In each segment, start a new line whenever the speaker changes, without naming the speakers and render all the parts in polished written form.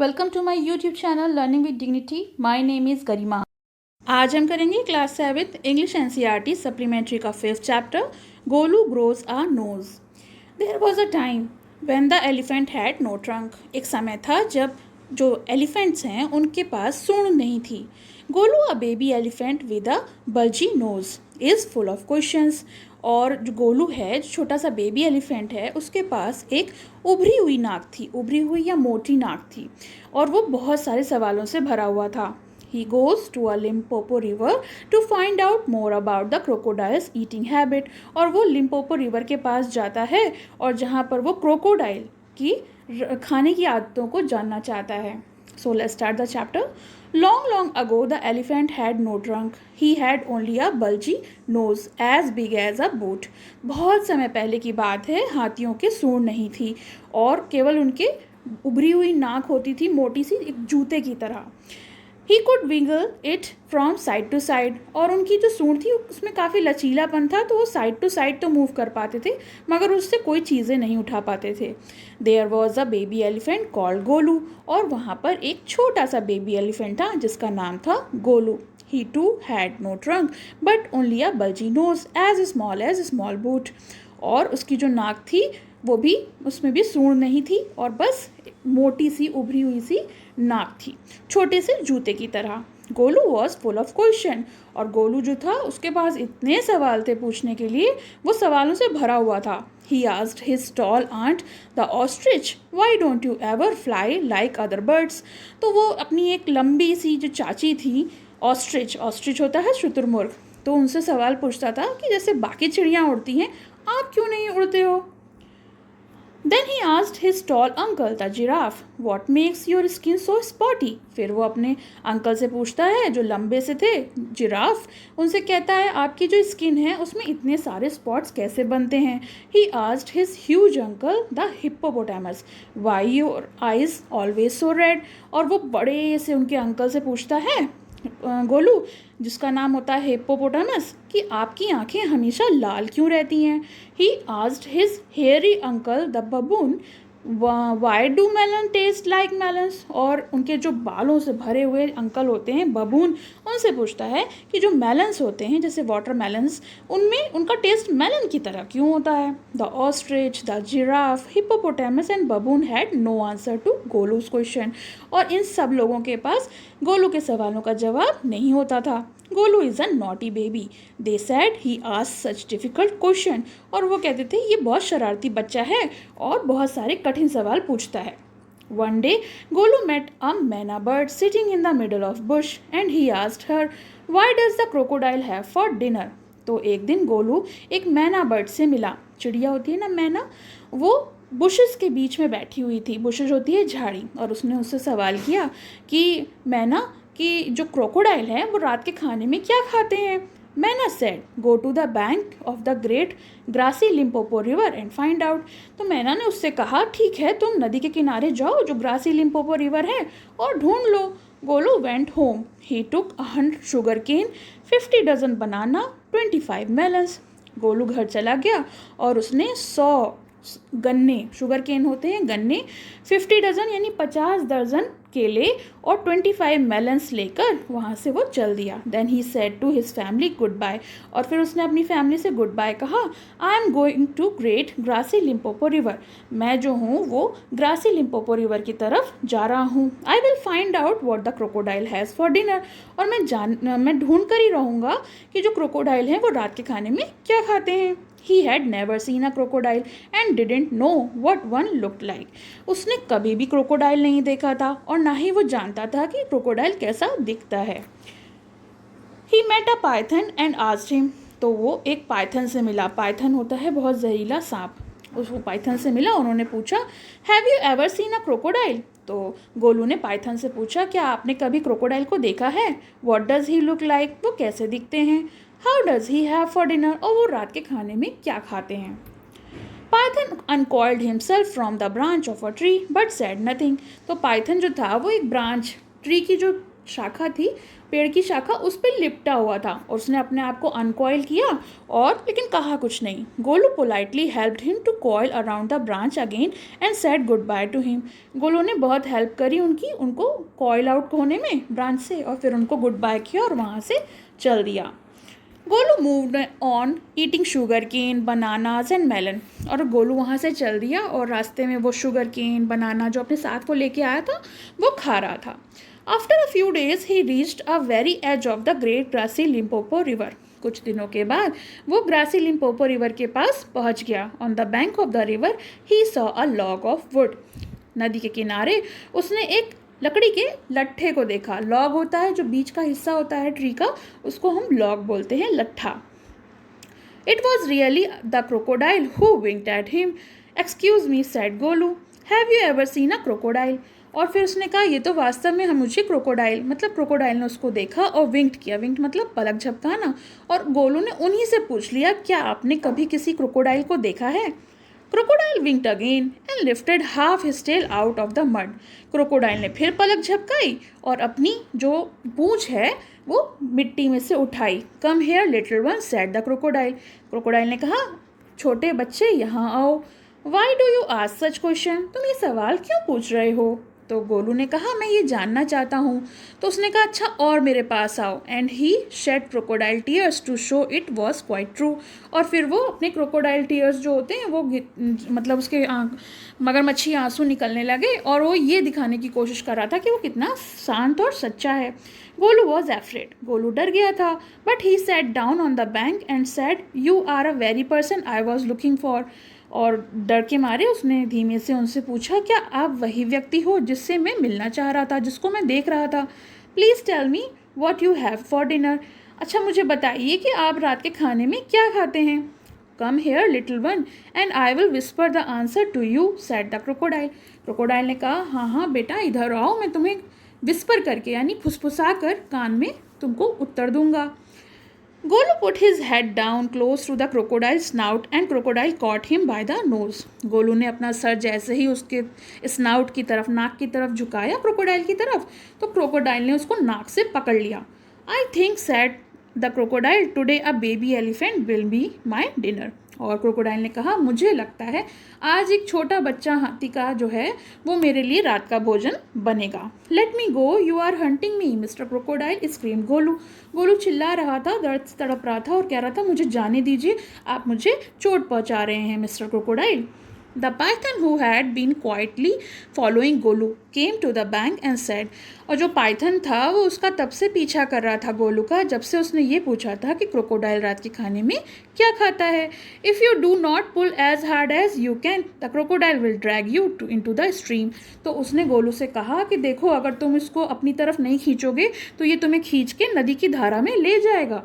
Welcome to my YouTube channel learning with dignity. My name is Garima. आज हम करेंगे class 7 English NCERT supplementary का 5th chapter Golu grows a nose. There was a time when the elephant had no trunk. एक समय था जब जो elephants हैं उनके पास सूंड नहीं थी। Golu a baby elephant with a bulgy knows is full of questions. और जो गोलू है, जो छोटा सा बेबी एलिफेंट है, उसके पास एक उभरी हुई नाक थी, उभरी हुई या मोटी नाक थी, और वो बहुत सारे सवालों से भरा हुआ था। He goes to a Limpopo river to find out more about the crocodile's eating habit। और वो लिम्पोपो रिवर के पास जाता है और जहाँ पर वो क्रोकोडाइल की खाने की आदतों को जानना चाहता है। So let's start the chapter. Long ago, the elephant had no trunk. He had only a bulgy nose as big as a boot. बहुत समय पहले की बात है, हाथियों के सूंड नहीं थी और केवल उनके उभरी हुई नाक होती थी, मोटी सी, एक जूते की तरह। He could wiggle it from side to side। और उनकी जो सूंड थी उसमें काफ़ी लचीलापन था, तो वो साइड टू साइड तो मूव कर पाते थे, मगर उससे कोई चीज़ें नहीं उठा पाते थे। There was a baby elephant called Golu. और वहाँ पर एक छोटा सा बेबी एलिफेंट था जिसका नाम था Golu. He too had no trunk but only a bulgy nose as small as a small boot। और उसकी जो नाक थी वो भी, उसमें भी सूंड नहीं थी और बस मोटी सी उभरी हुई सी नाक थी, छोटे से जूते की तरह। Golu was full of question. और गोलू जो था उसके पास इतने सवाल थे पूछने के लिए, वो सवालों से भरा हुआ था। He asked his tall aunt the ostrich why don't you ever fly like other birds. तो वो अपनी एक लंबी सी जो चाची थी, ऑस्ट्रिच, ऑस्ट्रिच होता है शुतुरमुर्ग, तो उनसे सवाल पूछता था कि जैसे बाकी चिड़ियाँ उड़ती हैं, आप क्यों नहीं उड़ते हो। Then he asked his tall uncle, the giraffe, what makes your skin so spotty? फिर वो अपने अंकल से पूछता है जो लंबे से थे, जिराफ, उनसे कहता है आपकी जो स्किन है उसमें इतने सारे स्पॉट्स कैसे बनते हैं। He asked his huge uncle, the hippopotamus, why your eyes always so red? और वो बड़े से उनके अंकल से पूछता है, गोलू जिसका नाम होता है हिप्पोपोटामस, कि आपकी आंखें हमेशा लाल क्यों रहती हैं। He asked his hairy uncle the baboon why do melon taste like melons. और उनके जो बालों से भरे हुए अंकल होते हैं बबून, उनसे पूछता है कि जो मेलन्स होते हैं जैसे वाटर मेलन्स, उनमें उनका टेस्ट मेलन की तरह क्यों होता है। The ostrich, the giraffe, hippopotamus and baboon had no answer to Golu's question. और इन सब लोगों के पास गोलू के सवालों का जवाब नहीं होता था। Golu is a naughty baby, they sad he asked such difficult question. और वो कहते थे ये बहुत शरारती बच्चा है और बहुत सारे कठिन सवाल पूछता है। One day, Golu met a मैना bird sitting in the middle of bush and he asked her, why does the crocodile have for dinner? तो एक दिन गोलू एक मैना बर्ड से मिला, चिड़िया होती है ना मैना, वो बुशेस के बीच में बैठी हुई थी, बुशेस होती है झाड़ी, और उसने उससे सवाल किया कि मैना, कि जो क्रोकोडाइल है वो रात के खाने में क्या खाते हैं। Myna said go to the bank of the great grassy Limpopo river and find out. तो मैना ने उससे कहा ठीक है, तुम नदी के किनारे जाओ जो ग्रासी लिम्पोपो रिवर है और ढूंढ लो। Golu went home. He took 100 sugar cane, 50 dozen banana, 25 melons. Golu घर चला गया और उसने 100 गन्ने, शुगर केन होते हैं गन्ने, 50 डजन यानी 50 दर्जन केले और 25 मेलन्स लेकर वहाँ से वो चल दिया। Then he said to his family good bye. और फिर उसने अपनी फैमिली से गुड बाय कहा। I am going to great grassy Limpopo river. मैं जो हूँ वो ग्रासी लिम्पोपो रिवर की तरफ जा रहा हूँ। I will find out what the crocodile has for dinner. और मैं ढूंढ कर ही रहूँगा कि जो क्रोकोडाइल हैं वो रात के खाने में क्या खाते हैं। He had never seen a crocodile and didn't know what one looked like। उसने कभी भी क्रोकोडाइल नहीं देखा था और ना ही वो जानता था कि क्रोकोडाइल कैसा दिखता है। He met a python and asked him। तो वो एक पाइथन से मिला, पाइथन होता है बहुत जहरीला सांप, उसको पाइथन से मिला, उन्होंने पूछा have you ever seen a crocodile. तो गोलू ने पाइथन से पूछा क्या आपने कभी क्रोकोडाइल को देखा है। What does he look like, वो कैसे दिखते हैं। How does he have for dinner, और वो रात के खाने में क्या खाते हैं। Python uncoiled himself from the branch of a tree but said nothing. तो पाइथन जो था वो एक ब्रांच, ट्री की जो शाखा थी, पेड़ की शाखा उस पर लिपटा हुआ था और उसने अपने आप को अनकॉइल किया और लेकिन कहा कुछ नहीं। Golu politely helped him to coil around the branch again and said good bye to him. Golu ने बहुत हेल्प करी उनको कॉइल आउट होने में ब्रांच से, और फिर उनको गुड बाय किया और वहाँ से चल दिया। Golu moved on eating sugar cane, bananas and melon. और गोलू वहाँ से चल दिया और रास्ते में वो शुगर केन, बनाना जो अपने साथ वो लेके आया था वो खा रहा था। After a few days he reached a very edge of the great grassy Limpopo river. कुछ दिनों के बाद वो ग्रासी लिम्पोपो रिवर के पास पहुँच गया। On the bank of the river he saw a log of would. नदी के किनारे उसने एक लकड़ी के लट्ठे को देखा। लॉग होता है जो बीच का हिस्सा होता है ट्री का, उसको हम लॉग बोलते हैं, लट्ठा। It was really the crocodile who winked at him. Excuse me said Golu, have you ever seen a crocodile. और फिर उसने कहा ये तो वास्तव में हम मुझे क्रोकोडाइल, मतलब क्रोकोडाइल ने उसको देखा और विंक्ड किया। विंक्ड मतलब पलक झपकाना। और गोलू ने उन्हीं से पूछ लिया, क्या आपने कभी किसी क्रोकोडाइल को देखा है? Crocodile winked again and lifted half his tail out of the mud. Crocodile ने फिर पलक झपकाई और अपनी जो पूंछ है वो मिट्टी में से उठाई। कम here little one said the crocodile. Crocodile ने कहा, छोटे बच्चे यहाँ आओ। Why do you ask such question, तुम ये सवाल क्यों पूछ रहे हो? तो गोलू ने कहा, मैं ये जानना चाहता हूँ। तो उसने कहा, अच्छा और मेरे पास आओ। And he shed crocodile tears to show it was quite true. और फिर वो अपने क्रोकोडाइल टीयर्स जो होते हैं वो मतलब उसके मगरमच्छी आंसू निकलने लगे और वो ये दिखाने की कोशिश कर रहा था कि वो कितना शांत और सच्चा है। गोलू वॉज एफ्रेड, गोलू डर गया था। But he sat down on the bank and said, you are a very person I was looking for. और डर के मारे उसने धीमे से उनसे पूछा, क्या आप वही व्यक्ति हो जिससे मैं मिलना चाह रहा था, जिसको मैं देख रहा था? Please tell me what you have for dinner. अच्छा मुझे बताइए कि आप रात के खाने में क्या खाते हैं? Come here little one and I will whisper the answer to you said the crocodile. Crocodile ने कहा, हाँ हाँ बेटा इधर आओ, मैं तुम्हें विस्पर करके यानी फुसफुसा कर कान में तुमको उत्तर दूंगा। Golu put his head down close to the crocodile's snout and crocodile caught him by the nose. Golu ने अपना सर जैसे ही उसके स्नाउट की तरफ, नाक की तरफ झुकाया क्रोकोडाइल की तरफ, तो क्रोकोडाइल ने उसको नाक से पकड़ लिया। I think said the crocodile, today a baby elephant will be my dinner. और क्रोकोडाइल ने कहा, मुझे लगता है आज एक छोटा बच्चा हाथी का जो है वो मेरे लिए रात का भोजन बनेगा। Let me go, you are hunting me mister crocodile scream Golu. Golu चिल्ला रहा था, दर्द से तड़प रहा था और कह रहा था, मुझे जाने दीजिए, आप मुझे चोट पहुंचा रहे हैं mister crocodile. The python who had been quietly following Golu came to the bank and said, और जो पाइथन था वो उसका तब से पीछा कर रहा था गोलू का, जब से उसने ये पूछा था कि क्रोकोडाइल रात के खाने में क्या खाता है। If you do not pull as hard as you can, the crocodile will drag you into the stream. तो उसने गोलू से कहा कि देखो अगर तुम इसको अपनी तरफ नहीं खींचोगे तो ये तुम्हें खींच के नदी की धारा में ले जाएगा।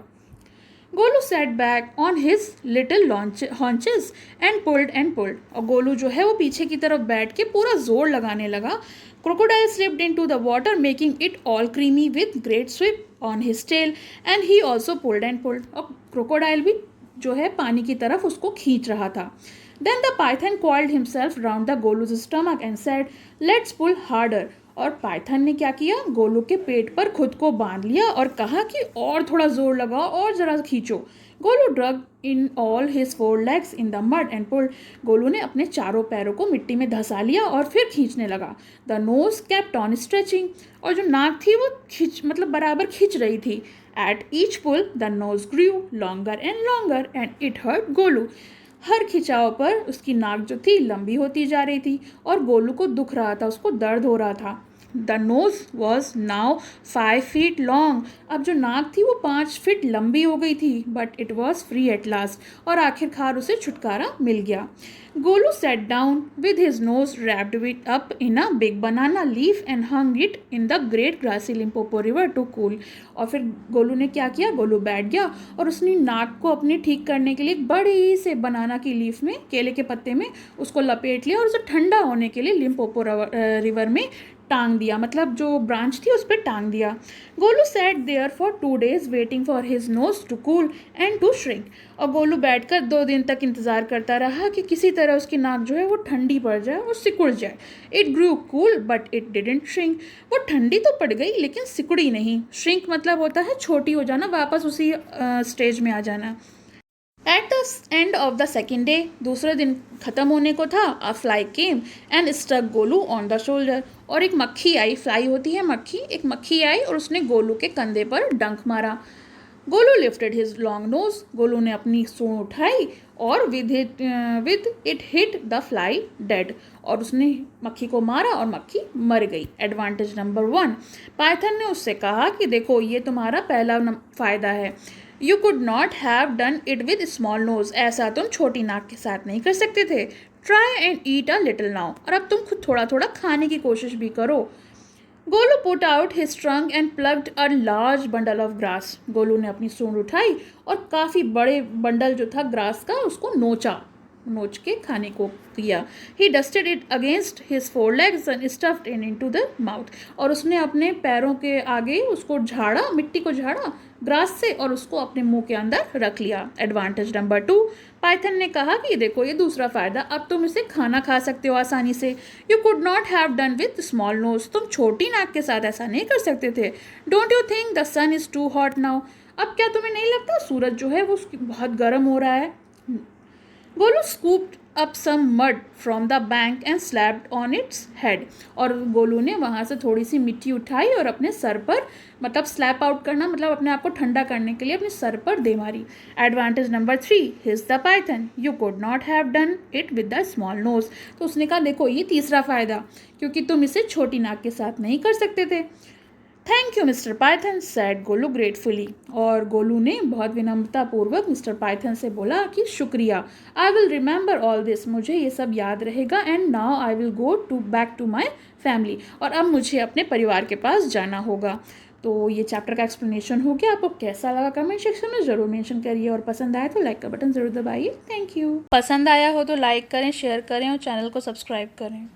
Golu set back on his little haunches and pulled. और गोलू जो है वो पीछे की तरफ बैठ के पूरा जोर लगाने लगा। Crocodile slipped into the water making it all creamy with great sweep on his tail and he also pulled. और क्रोकोडाइल भी जो है पानी की तरफ उसको खींच रहा था। Then the python coiled himself round the गोलू's stomach and said, let's pull harder. और पाइथन ने क्या किया, गोलू के पेट पर खुद को बांध लिया और कहा कि और थोड़ा जोर लगाओ और जरा खींचो। Golu drug in all his 4 legs in the mud and pulled. Golu ने अपने चारों पैरों को मिट्टी में धंसा लिया और फिर खींचने लगा। The nose kept on stretching. और जो नाक थी वो बराबर खींच रही थी। At each pull the nose grew longer and longer and it hurt Golu. हर खिंचाव पर उसकी नाक जो थी लंबी होती जा रही थी और गोलू को दुख रहा था, उसको दर्द हो रहा था। The nose was now 5 feet long. अब जो नाक थी वो 5 फीट लंबी हो गई थी। But it was free at last. और आखिरकार उसे छुटकारा मिल गया। Golu set down with his nose wrapped with up in a big banana leaf and hung it in the great grassy Limpopo river to cool. और फिर गोलू ने क्या किया, गोलू बैठ गया और उसने नाक को अपनी ठीक करने के लिए एक बड़ी से बनाना की लीफ में, केले के पत्ते में उसको लपेट लिया और उसे ठंडा होने के लिए लिम्पोपो रिवर में टांग दिया, मतलब जो ब्रांच थी उस पर टांग दिया। Golu sat there for 2 days waiting for his nose to cool and to shrink. और गोलू बैठकर 2 दिन तक इंतज़ार करता रहा कि किसी तरह उसकी नाक जो है वो ठंडी पड़ जाए और सिकुड़ जाए। It grew cool but it didn't shrink. वो ठंडी तो पड़ गई लेकिन सिकुड़ी नहीं। श्रिंक मतलब होता है छोटी हो जाना, वापस उसी स्टेज में आ जाना। At the end of the second day, दूसरे दिन ख़त्म होने को था, a fly came and stuck Golu on the shoulder. और एक मक्खी आई, फ्लाई होती है मक्खी, एक मक्खी आई और उसने गोलू के कंधे पर डंक मारा। Golu lifted his long nose. Golu ने अपनी सूंड उठाई और with it hit the fly dead. और उसने मक्खी को मारा और मक्खी मर गई। एडवांटेज नंबर 1, पाइथन ने उससे कहा कि देखो ये तुम्हारा पहला फ़ायदा है। You could not have done it with small nose. ऐसा तुम छोटी नाक के साथ नहीं कर सकते थे। Try and eat a little now. और अब तुम खुद थोड़ा थोड़ा खाने की कोशिश भी करो। Golu put out his trunk and plugged a large bundle of grass. Golu ने अपनी सूंड उठाई और काफ़ी बड़े बंडल जो था ग्रास का उसको नोच के खाने को किया। He dusted it against his 4 legs and stuffed into the mouth. और उसने अपने पैरों के आगे उसको झाड़ा, मिट्टी को झाड़ा ग्रास से और उसको अपने मुंह के अंदर रख लिया। एडवांटेज नंबर 2, पाइथन ने कहा कि देखो ये दूसरा फ़ायदा, अब तुम इसे खाना खा सकते हो आसानी से। You could not have done with small nose. तुम छोटी नाक के साथ ऐसा नहीं कर सकते थे। Don't you think the sun is too hot now. अब क्या तुम्हें नहीं लगता सूरज जो है वो बहुत गर्म हो रहा है। Golu scooped up some mud from the bank and slapped on its head. और गोलू ने वहाँ से थोड़ी सी मिट्टी उठाई और अपने सर पर, मतलब स्लैप आउट करना मतलब अपने आप को ठंडा करने के लिए अपने सर पर दे मारी। Advantage number 3, his the python. You could not have done it with the small nose. तो उसने कहा देखो ये तीसरा फ़ायदा, क्योंकि तुम इसे छोटी नाक के साथ नहीं कर सकते थे। Thank you mister Python, sad Golu gratefully. और गोलू ने बहुत विनम्रतापूर्वक मिस्टर पाइथन से बोला कि शुक्रिया। I will remember all this. मुझे ये सब याद रहेगा। And now I will go back to my family. और अब मुझे अपने परिवार के पास जाना होगा। तो ये चैप्टर का एक्सप्लेनेशन हो गया। आपको कैसा लगा कमेंट सेक्शन में ज़रूर मेंशन करिए और पसंद आया तो लाइक का बटन ज़रूर दबाइए। Thank you. पसंद आया हो तो लाइक करें, शेयर करें और चैनल को सब्सक्राइब करें।